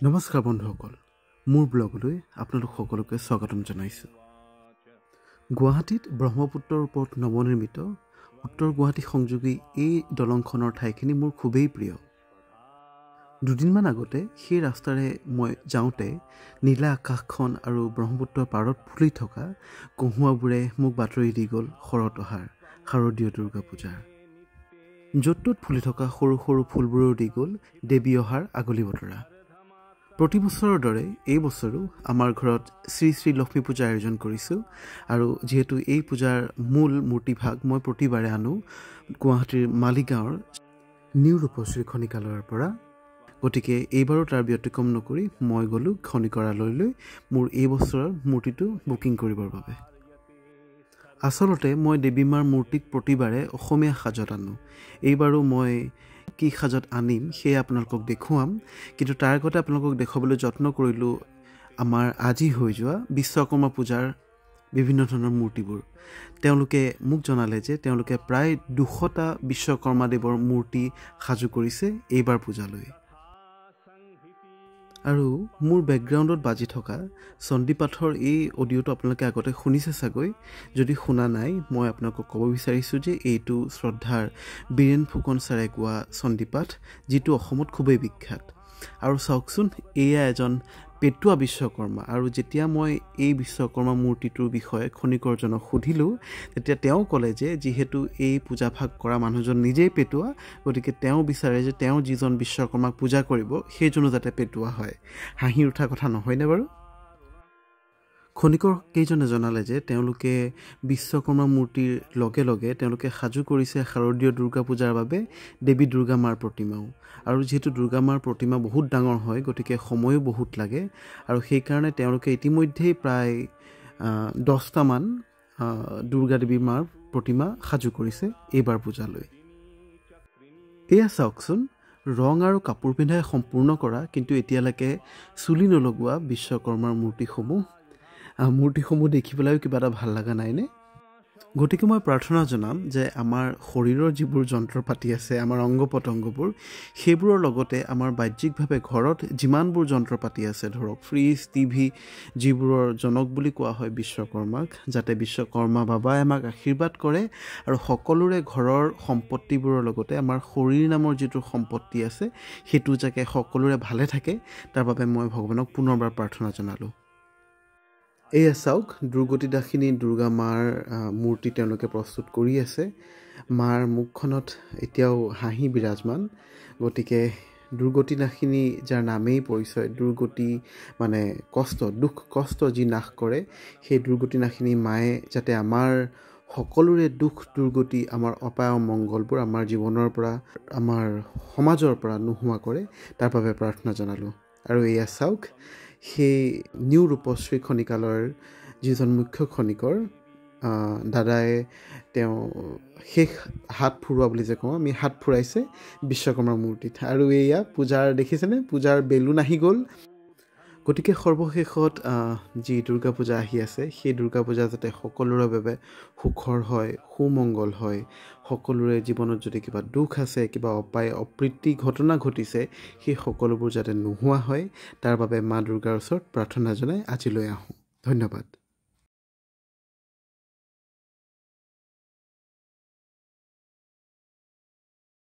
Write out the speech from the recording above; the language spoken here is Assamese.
নমস্কাৰ বন্ধুসকল, মোৰ ব্লগলৈ আপোনালোক সকলোকে স্বাগতম জনাইছোঁ। গুৱাহাটীত ব্ৰহ্মপুত্ৰৰ ওপৰত নৱনিৰ্মিত উত্তৰ গুৱাহাটী সংযোগী এই দলংখনৰ ঠাইখিনি মোৰ খুবেই প্ৰিয়। দুদিনমান আগতে সেই ৰাস্তাৰে মই যাওঁতে নীলা আকাশখন আৰু ব্ৰহ্মপুত্ৰৰ পাৰত ফুলি থকা কহুৱাবোৰে মোক বাতৰি দি গ'ল শৰত অহাৰ শাৰদীয় দুৰ্গা পূজাৰ। য'ত ত'ত ফুলি থকা সৰু সৰু ফুলবোৰেও দি গ'ল দেৱী অহাৰ আগলি বতৰা। প্ৰতি বছৰৰ দৰে এই বছৰো আমাৰ ঘৰত শ্ৰী শ্ৰী লক্ষ্মী পূজাৰ আয়োজন কৰিছোঁ আৰু যিহেতু এই পূজাৰ মূল মূৰ্তিভাগ মই প্ৰতিবাৰে আনো গুৱাহাটীৰ মালিগাঁৱৰ নিউ ৰূপশ্ৰী খনিকালয়ৰ পৰা, গতিকে এইবাৰো তাৰ ব্যতিক্ৰম নকৰি মই গ'লোঁ খনিকৰালয়লৈ মোৰ এই বছৰৰ মূৰ্তিটো বুকিং কৰিবৰ বাবে। আচলতে মই দেৱী মাৰ মূৰ্তিক প্ৰতিবাৰে অসমীয়া সাজত আনো। এইবাৰো মই কি সাজত আনিম সেয়া আপোনালোকক দেখুৱাম, কিন্তু তাৰ আগতে আপোনালোকক দেখুৱাবলৈ যত্ন কৰিলোঁ আমাৰ আজি হৈ যোৱা বিশ্বকৰ্মা পূজাৰ বিভিন্ন ধৰণৰ মূৰ্তিবোৰ। তেওঁলোকে মোক জনালে যে তেওঁলোকে প্ৰায় 200টা বিশ্বকৰ্মা দেৱৰ মূৰ্তি সাজু কৰিছে এইবাৰ পূজালৈ। আৰু মোৰ বেকগ্ৰাউণ্ডত বাজি থকা চণ্ডীপাঠৰ এই অডিঅ'টো আপোনালোকে আগতে শুনিছে চাগৈ। যদি শুনা নাই, মই আপোনালোকক ক'ব বিচাৰিছোঁ যে এইটো শ্ৰদ্ধাৰ বীৰেন ফুকন ছাৰে গোৱা চণ্ডীপাঠ, যিটো অসমত খুবেই বিখ্যাত। আৰু চাওকচোন, এয়া এজন পেটুৱা বিশ্বকৰ্মা। আৰু যেতিয়া মই এই বিশ্বকৰ্মা মূৰ্তিটোৰ বিষয়ে খনিকৰজনক সুধিলোঁ, তেতিয়া তেওঁ ক'লে যে যিহেতু এই পূজাভাগ কৰা মানুহজন নিজেই পেটুৱা, গতিকে তেওঁ বিচাৰে যে তেওঁ যিজন বিশ্বকৰ্মাক পূজা কৰিব সেইজনো যাতে পেটুৱা হয়। হাঁহি উঠা কথা নহয়নে বাৰু? খনিকৰ কেইজনে জনালে যে তেওঁলোকে বিশ্বকৰ্মা মূৰ্তিৰ লগে লগে তেওঁলোকে সাজু কৰিছে শাৰদীয় দুৰ্গা পূজাৰ বাবে দেৱী দুৰ্গা মাৰ প্ৰতিমাও। আৰু যিহেতু দুৰ্গা মাৰ প্ৰতিমা বহুত ডাঙৰ হয়, গতিকে সময়ো বহুত লাগে, আৰু সেইকাৰণে তেওঁলোকে ইতিমধ্যেই প্ৰায় 10টামান দুৰ্গা দেৱী মাৰ প্ৰতিমা সাজু কৰিছে এইবাৰ পূজালৈ। এয়া চাওকচোন, ৰং আৰু কাপোৰ পিন্ধাই সম্পূৰ্ণ কৰা কিন্তু এতিয়ালৈকে চুলি নলগোৱা বিশ্বকৰ্মাৰ মূৰ্তিসমূহ দেখি পেলাইও কিবা এটা ভাল লগা নাইনে? গতিকে মই প্ৰাৰ্থনা জনাম যে আমাৰ শৰীৰৰ যিবোৰ যন্ত্ৰ পাতি আছে, আমাৰ অংগ পতংগবোৰ, সেইবোৰৰ লগতে আমাৰ বাহ্যিকভাৱে ঘৰত যিমানবোৰ যন্ত্ৰ পাতি আছে, ধৰক ফ্ৰিজ, টিভি, যিবোৰৰ জনক বুলি কোৱা হয় বিশ্বকৰ্মাক, যাতে বিশ্বকৰ্মা বাবাই আমাক আশীৰ্বাদ কৰে আৰু সকলোৰে ঘৰৰ সম্পত্তিবোৰৰ লগতে আমাৰ শৰীৰ নামৰ যিটো সম্পত্তি আছে সেইটো যাতে সকলোৰে ভালে থাকে, তাৰ বাবে মই ভগৱানক পুনৰবাৰ প্ৰাৰ্থনা জনালোঁ। এয়া চাওক, দুৰ্গতি দাসিনী দুৰ্গা মাৰ মূৰ্তি তেওঁলোকে প্ৰস্তুত কৰি আছে। মাৰ মুখখনত এতিয়াও হাঁহি বিৰাজমান। গতিকে দুৰ্গতি নাশিনী যাৰ নামেই পৰিচয়, দুৰ্গতি মানে কষ্ট, দুখ কষ্ট যি নাশ কৰে, সেই দুৰ্গতি নাশিনী মায়ে যাতে আমাৰ সকলোৰে দুখ দুৰ্গতি, আমাৰ অপায় অমংগলবোৰ আমাৰ জীৱনৰ পৰা, আমাৰ সমাজৰ পৰা নোহোৱা কৰে, তাৰ বাবে প্ৰাৰ্থনা জনালোঁ। আৰু এয়া চাওক, সেই নিউ ৰূপশ্ৰী খনিকালয়ৰ যিজন মুখ্য খনিকৰ দাদাই তেওঁ শেষ হাত ফুৰোৱা বুলি যে কওঁ আমি, হাত ফুৰাইছে বিশ্বকৰ্মাৰ মূৰ্তিত। আৰু এয়া পূজাৰ দেখিছেনে, পূজাৰ বেলুন আহি গ'ল। গতিকে সৰ্বশেষত যি দুৰ্গা পূজা আহি আছে, সেই দুৰ্গা পূজা যাতে সকলোৰে বাবে সুখৰ হয়, সুমংগল হয়, সকলোৰে জীৱনত যদি কিবা দুখ আছে, কিবা অপায় অপ্ৰীতি ঘটনা ঘটিছে, সেই সকলোবোৰ যাতে নোহোৱা হয়, তাৰ বাবে মা দুৰ্গাৰ ওচৰত প্ৰাৰ্থনা জনাই আজিলৈ আহোঁ। ধন্যবাদ।